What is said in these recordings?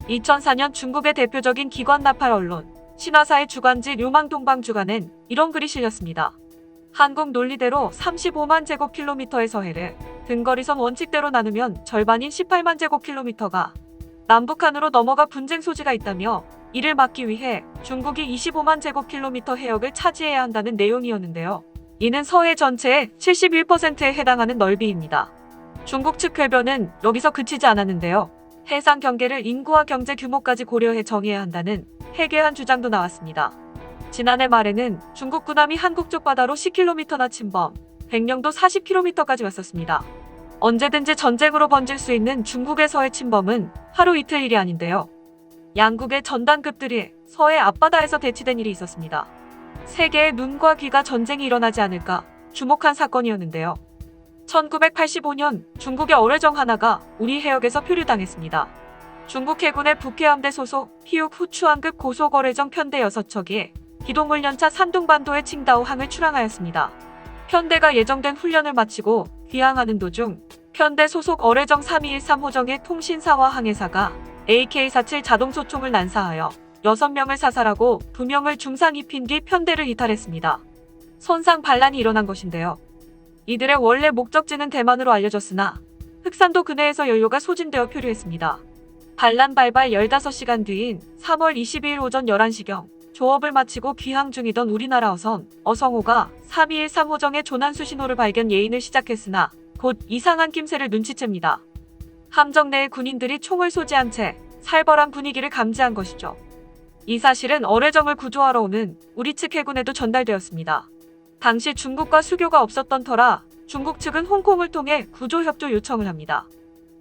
2004년 중국의 대표적인 기관 나팔 언론 신화사의 주간지 류망동방주간엔 이런 글이 실렸습니다. 한국 논리대로 35만 제곱킬로미터의 서해를 등거리선 원칙대로 나누면 절반인 18만 제곱킬로미터가 남북한으로 넘어가 분쟁 소지가 있다며 이를 막기 위해 중국이 25만 제곱킬로미터 해역을 차지해야 한다는 내용이었는데요. 이는 서해 전체의 71%에 해당하는 넓이입니다. 중국 측 궤변은 여기서 그치지 않았는데요. 해상 경계를 인구와 경제 규모까지 고려해 정해야 한다는 해괴한 주장도 나왔습니다. 지난해 말에는 중국 군함이 한국 쪽 바다로 10km나 침범, 백령도 40km까지 왔었습니다. 언제든지 전쟁으로 번질 수 있는 중국의 서해 침범은 하루 이틀 일이 아닌데요. 양국의 전단급들이 서해 앞바다에서 대치된 일이 있었습니다. 세계의 눈과 귀가 전쟁이 일어나지 않을까 주목한 사건이었는데요. 1985년 중국의 어뢰정 하나가 우리 해역에서 표류당했습니다. 중국 해군의 북해함대 소속 희욱 후추항급 고속어뢰정 편대 6척이 기동훈련차 산둥반도의 칭다오항을 출항하였습니다. 편대가 예정된 훈련을 마치고 귀항하는 도중 편대 소속 어뢰정 3213호정의 통신사와 항해사가 AK-47 자동소총을 난사하여 6명을 사살하고 2명을 중상 입힌 뒤 편대를 이탈했습니다. 손상 반란이 일어난 것인데요. 이들의 원래 목적지는 대만으로 알려졌으나 흑산도 근해에서 연료가 소진되어 표류했습니다. 반란 발발 15시간 뒤인 3월 22일 오전 11시경 조업을 마치고 귀항 중이던 우리나라 어성호가 3213호정의 조난수 신호를 발견 예인을 시작했으나 곧 이상한 낌새를 눈치챕니다. 함정 내의 군인들이 총을 소지한 채 살벌한 분위기를 감지한 것이죠. 이 사실은 어뢰정을 구조하러 오는 우리 측 해군에도 전달되었습니다. 당시 중국과 수교가 없었던 터라 중국 측은 홍콩을 통해 구조협조 요청을 합니다.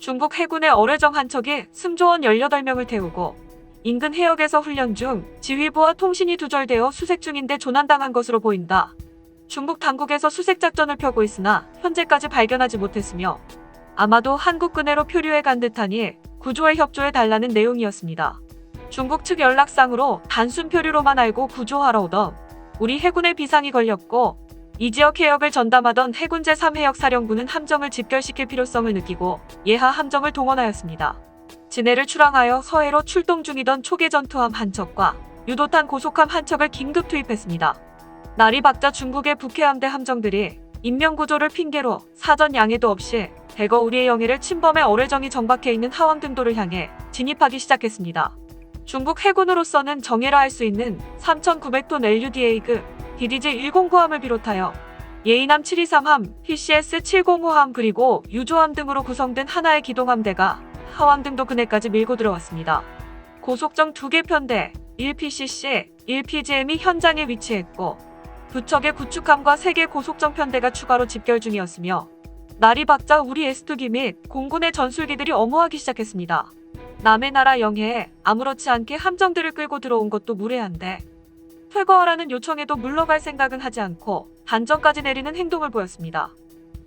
중국 해군의 어뢰정 한 척이 승조원 18명을 태우고 인근 해역에서 훈련 중 지휘부와 통신이 두절되어 수색 중인데 조난당한 것으로 보인다. 중국 당국에서 수색 작전을 펴고 있으나 현재까지 발견하지 못했으며 아마도 한국 근해로 표류해 간 듯하니 구조에 협조해 달라는 내용이었습니다. 중국 측 연락상으로 단순 표류로만 알고 구조하러 오던 우리 해군의 비상이 걸렸고 이 지역 해역을 전담하던 해군 제3해역 사령부는 함정을 집결시킬 필요성을 느끼고 예하 함정을 동원하였습니다. 진해를 출항하여 서해로 출동 중이던 초계 전투함 한 척과 유도탄 고속함 한 척을 긴급 투입했습니다. 날이 밝자 중국의 북해함대 함정들이 인명구조를 핑계로 사전 양해도 없이 대거 우리의 영해를 침범해 어뢰정이 정박해 있는 하왕등도를 향해 진입하기 시작했습니다. 중국 해군으로서는 정예라 할 수 있는 3,900톤 LUDA급 DDG-109함을 비롯하여 예인함 723함, PCS-705함 그리고 유조함 등으로 구성된 하나의 기동함대가 하왕등도 근해까지 밀고 들어왔습니다. 고속정 2개 편대, 1PCC, 1PGM이 현장에 위치했고 2척의 구축함과 3개 고속정 편대가 추가로 집결 중이었으며 날이 밝자 우리 S2기 및 공군의 전술기들이 엄호하기 시작했습니다. 남의 나라 영해에 아무렇지 않게 함정들을 끌고 들어온 것도 무례한데 퇴거하라는 요청에도 물러갈 생각은 하지 않고 단정까지 내리는 행동을 보였습니다.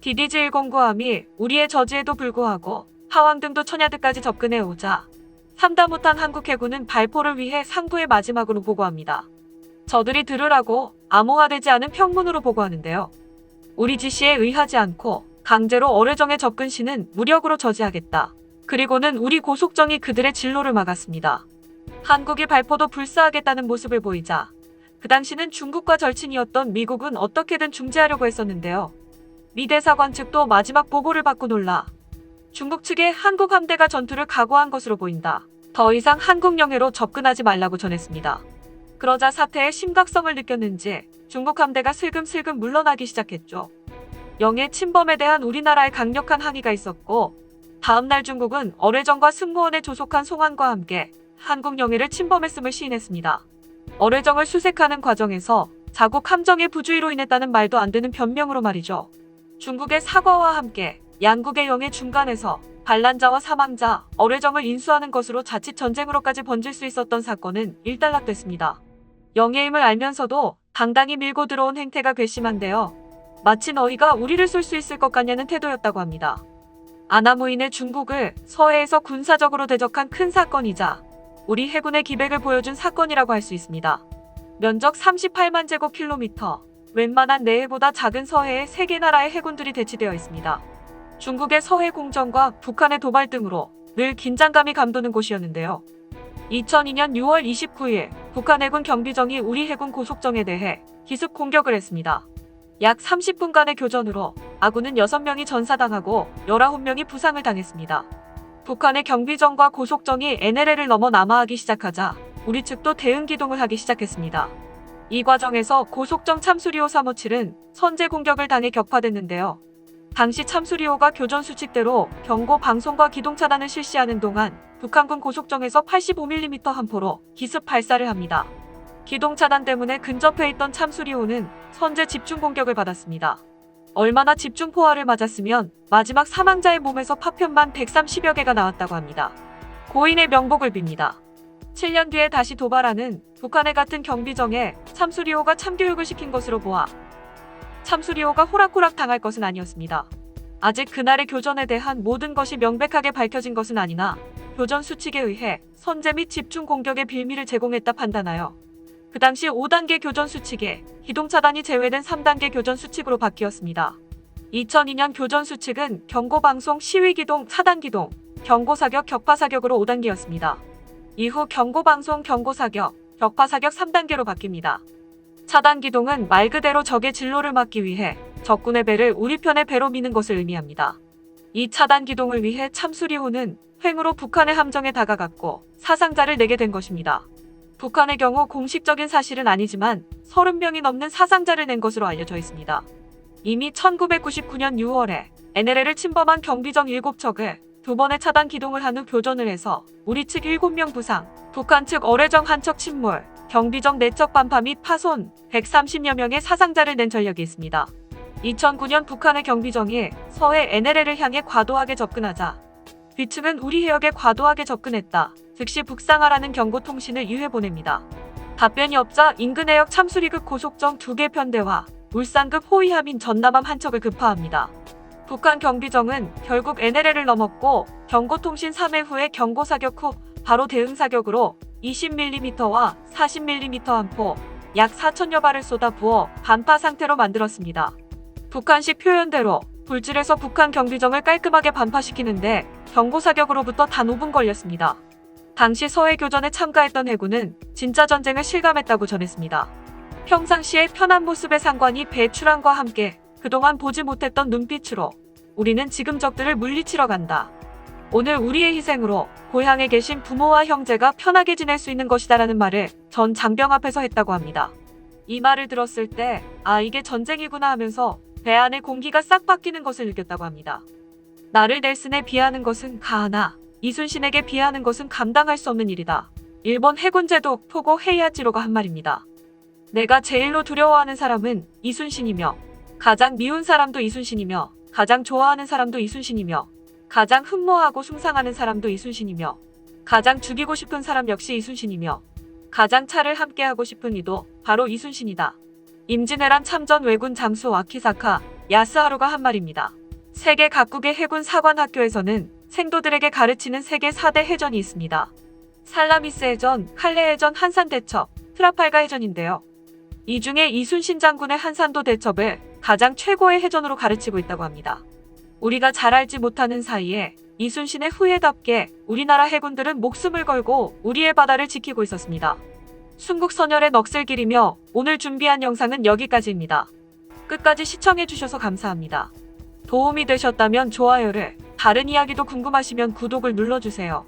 DDG-109함이 우리의 저지에도 불구하고 하왕등도 천야드까지 접근해 오자 삼다 못한 한국 해군은 발포를 위해 상부에 마지막으로 보고합니다. 저들이 들으라고 암호화되지 않은 평문으로 보고하는데요. 우리 지시에 의하지 않고 강제로 어뢰정에 접근 시는 무력으로 저지하겠다. 그리고는 우리 고속정이 그들의 진로를 막았습니다. 한국이 발포도 불사하겠다는 모습을 보이자 그 당시는 중국과 절친이었던 미국은 어떻게든 중재하려고 했었는데요. 미 대사관 측도 마지막 보고를 받고 놀라 중국 측에 한국 함대가 전투를 각오한 것으로 보인다. 더 이상 한국 영해로 접근하지 말라고 전했습니다. 그러자 사태의 심각성을 느꼈는지 중국 함대가 슬금슬금 물러나기 시작했죠. 영해 침범에 대한 우리나라의 강력한 항의가 있었고 다음날 중국은 어뢰정과 승무원에 조속한 송환과 함께 한국 영해를 침범했음을 시인했습니다. 어뢰정을 수색하는 과정에서 자국 함정의 부주의로 인했다는 말도 안 되는 변명으로 말이죠. 중국의 사과와 함께 양국의 영해 중간에서 반란자와 사망자, 어뢰정을 인수하는 것으로 자칫 전쟁으로까지 번질 수 있었던 사건은 일단락됐습니다. 영해임을 알면서도 당당히 밀고 들어온 행태가 괘씸한데요. 마치 너희가 우리를 쏠 수 있을 것 같냐는 태도였다고 합니다. 아나무인의 중국을 서해에서 군사적으로 대적한 큰 사건이자 우리 해군의 기백을 보여준 사건이라고 할 수 있습니다. 면적 38만 제곱킬로미터, 웬만한 내해보다 작은 서해에 3개 나라의 해군들이 대치되어 있습니다. 중국의 서해 공정과 북한의 도발 등으로 늘 긴장감이 감도는 곳이었는데요. 2002년 6월 29일 북한 해군 경비정이 우리 해군 고속정에 대해 기습 공격을 했습니다. 약 30분간의 교전으로 아군은 6명이 전사당하고 19명이 부상을 당했습니다. 북한의 경비정과 고속정이 NLL을 넘어 남하하기 시작하자 우리 측도 대응 기동을 하기 시작했습니다. 이 과정에서 고속정 참수리호 357은 선제 공격을 당해 격파됐는데요. 당시 참수리호가 교전 수칙대로 경고 방송과 기동 차단을 실시하는 동안 북한군 고속정에서 85mm 함포로 기습 발사를 합니다. 기동 차단 때문에 근접해 있던 참수리호는 선제 집중 공격을 받았습니다. 얼마나 집중 포화를 맞았으면 마지막 사망자의 몸에서 파편만 130여 개가 나왔다고 합니다. 고인의 명복을 빕니다. 7년 뒤에 다시 도발하는 북한의 같은 경비정에 참수리호가 참교육을 시킨 것으로 보아 참수리호가 호락호락 당할 것은 아니었습니다. 아직 그날의 교전에 대한 모든 것이 명백하게 밝혀진 것은 아니나 교전 수칙에 의해 선제 및 집중 공격의 빌미를 제공했다 판단하여 그 당시 5단계 교전 수칙에 기동 차단이 제외된 3단계 교전 수칙으로 바뀌었습니다. 2002년 교전 수칙은 경고 방송, 시위 기동, 차단 기동, 경고 사격, 격파 사격으로 5단계였습니다. 이후 경고 방송, 경고 사격, 격파 사격 3단계로 바뀝니다. 차단 기동은 말 그대로 적의 진로를 막기 위해 적군의 배를 우리 편의 배로 미는 것을 의미합니다. 이 차단 기동을 위해 참수리호는 횡으로 북한의 함정에 다가갔고 사상자를 내게 된 것입니다. 북한의 경우 공식적인 사실은 아니지만 30명이 넘는 사상자를 낸 것으로 알려져 있습니다. 이미 1999년 6월에 NLL을 침범한 경비정 7척을 2번의 차단 기동을 한 후 교전을 해서 우리 측 7명 부상, 북한 측 어뢰정 1척 침몰, 경비정 4척 반파 및 파손, 130여 명의 사상자를 낸 전력이 있습니다. 2009년 북한의 경비정이 서해 NLL을 향해 과도하게 접근하자 뒤측은 우리 해역에 과도하게 접근했다. 즉시 북상하라는 경고 통신을 유해 보냅니다. 답변이 없자 인근 해역 참수리급 고속정 2개 편대와 울산급 호위함인 전남함 1척을 급파합니다. 북한 경비정은 결국 NLL을 넘었고 경고통신 3회 후에 경고사격 후 바로 대응사격으로 20mm와 40mm 함포 약 4천여 발을 쏟아 부어 반파 상태로 만들었습니다. 북한식 표현대로 불질에서 북한 경비정을 깔끔하게 반파시키는데 경고사격으로부터 단 5분 걸렸습니다. 당시 서해 교전에 참가했던 해군은 진짜 전쟁을 실감했다고 전했습니다. 평상시의 편한 모습의 상관이 배출함과 함께 그동안 보지 못했던 눈빛으로 우리는 지금 적들을 물리치러 간다. 오늘 우리의 희생으로 고향에 계신 부모와 형제가 편하게 지낼 수 있는 것이다라는 말을 전 장병 앞에서 했다고 합니다. 이 말을 들었을 때 아 이게 전쟁이구나 하면서 배 안의 공기가 싹 바뀌는 것을 느꼈다고 합니다. 나를 넬슨에 비하는 것은 가하나 이순신에게 비하는 것은 감당할 수 없는 일이다. 일본 해군 제독 토고 헤이하치로가 한 말입니다. 내가 제일로 두려워하는 사람은 이순신이며 가장 미운 사람도 이순신이며 가장 좋아하는 사람도 이순신이며 가장 흠모하고 숭상하는 사람도 이순신이며 가장 죽이고 싶은 사람 역시 이순신이며 가장 차를 함께하고 싶은 이도 바로 이순신이다. 임진왜란 참전 왜군 장수 와키사카 야스하루가 한 말입니다. 세계 각국의 해군 사관학교에서는 생도들에게 가르치는 세계 4대 해전이 있습니다. 살라미스 해전, 칼레 해전, 한산 대첩, 트라팔가 해전인데요. 이 중에 이순신 장군의 한산도 대첩을 가장 최고의 해전으로 가르치고 있다고 합니다. 우리가 잘 알지 못하는 사이에 이순신의 후예답게 우리나라 해군들은 목숨을 걸고 우리의 바다를 지키고 있었습니다. 순국선열의 넋을 기리며 오늘 준비한 영상은 여기까지입니다. 끝까지 시청해주셔서 감사합니다. 도움이 되셨다면 좋아요를, 다른 이야기도 궁금하시면 구독을 눌러주세요.